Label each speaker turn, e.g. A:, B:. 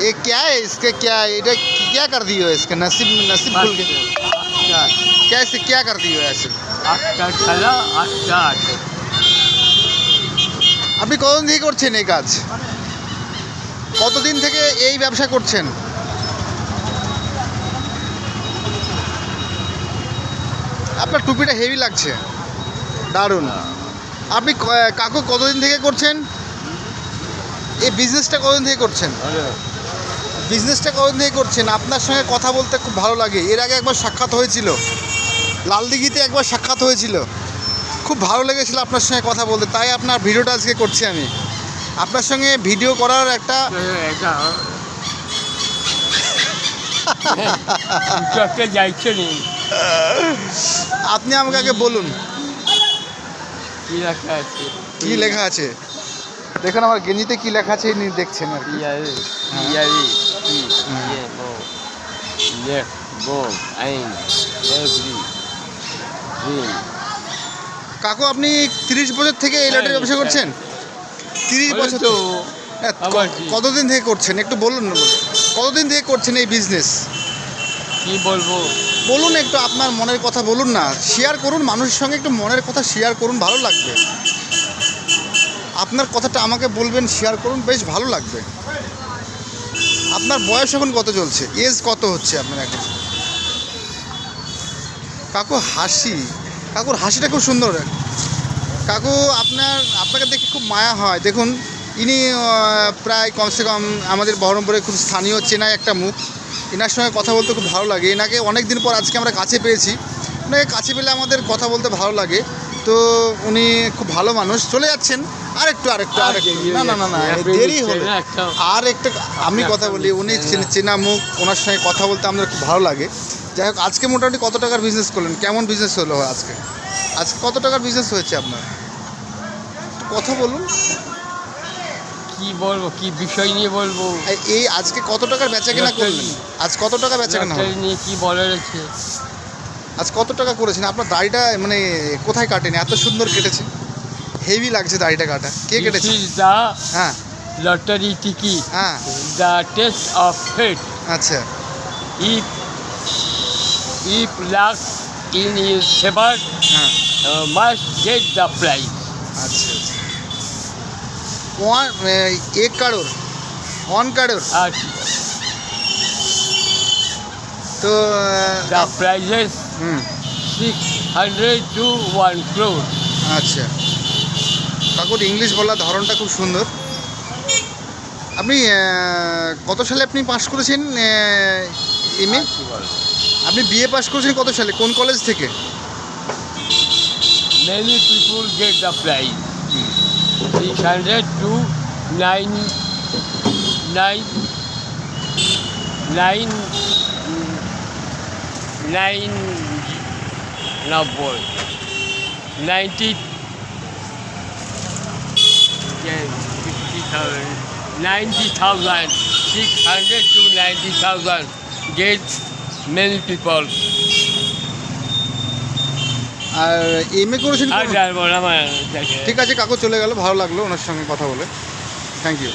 A: ये क्या है इसका क्या এটা क्या कर दिए हो इसका नसीब नसीब खुल गया कैसे क्या कर दिए हो ऐसे আপনি কতদিন থেকে করছেন এই কাজ কতদিন থেকে এই ব্যবসা করছেন আপনার টুপিটা হেভি লাগছে দারুণ আপনি কাকু কতদিন থেকে করছেন এই বিজনেসটা কতদিন থেকে করছেন আপনার সঙ্গে কথা বলতে খুব ভালো লাগে এর আগে একবার সাক্ষাৎ হয়েছিল লালদিঘিতে একবার সাক্ষাৎ হয়েছিল খুব ভালো লেগেছিল আপনার সঙ্গে কথা বলতে তাই আপনার ভিডিওটা আজকে করছি আমি আপনার সঙ্গে ভিডিও করার একটা আপনি আমাকে আগে বলুন কি লেখা আছে দেখুন আমার গেঞ্জিতে কি লেখা আছে দেখছেন আর কাকু আপনি 30 বছর থেকে এই লটারি ব্যবসা করছেন 30 বছর তো কতদিন থেকে করছেন একটু বলুন না কতদিন থেকে করছেন এই বিজনেস
B: কি বলবো
A: বলুন একটু আপনার মনের কথা বলুন না শেয়ার করুন মানুষের সঙ্গে একটু মনের কথা শেয়ার করুন ভালো লাগবে আপনার কথাটা আমাকে বলবেন শেয়ার করুন বেশ ভালো লাগবে আপনার বয়স এখন কত চলছে এজ কত হচ্ছে আপনার এখন কাকু কাকুর হাসিটা খুব সুন্দর কাকু আপনাকে দেখে খুব মায়া হয় দেখুন ইনি প্রায় কমসে কম আমাদের বহরমপুরে খুব স্থানীয় চেনায় একটা মুখ এনার সঙ্গে কথা বলতে খুব ভালো লাগে এনাকে অনেক দিন পর আজকে আমরা কাছে পেয়েছি ওনাকে কাছে পেলে আমাদের কথা বলতে ভালো লাগে তো উনি খুব ভালো মানুষ চলে যাচ্ছেন আরেকটু না দেরি হবে আর একটা আমি কথা বলি উনি চেনা মুখ ওনার সঙ্গে কথা বলতে আমাদের খুব ভালো লাগে যাই হোক আজকে মোটামুটি কত টাকার বিজনেস করলেন কেমন বিজনেস হলো আজকে কত টাকার বিজনেস হয়েছে আপনার কথা বলুন
B: কি বলবো কি বিষয় নিয়ে বলবো
A: এই আজকে কত টাকার বেচা কেনা করলেন আজ কত টাকা বেচা কেনা
B: নিয়ে কি বলার আছে
A: আজ কত টাকা করেছেন আপনার দাড়িটা মানে কোথায় কাটেন এত সুন্দর কেটেছে হেভি লাগছে দাড়িটা কাটা কে কেটেছে হ্যাঁ
B: লটারি টিকিট
A: হ্যাঁ
B: দ্য টেস্ট অফ ফেট
A: আচ্ছা
B: if luck in his favor must get the prize
A: अच्छा एक करोड़ 1 करोड़ तो
B: the prizes 600 to 1 crore
A: আচ্ছা কাকুর ইংলিশ বলার ধরনটা খুব সুন্দর আপনি কত সালে আপনি পাস করেছেন এমএ আপনি বিএ পাস করেছেন কত সালে কোন কলেজ থেকে
B: many people get the prize 600 to 90,000 600 to 90,000 get many people
A: R MA করেছেন
B: আর
A: ঠিক আছে কাকু চলে গেল ভালো লাগলো ওনার সঙ্গে কথা বলে থ্যাংক ইউ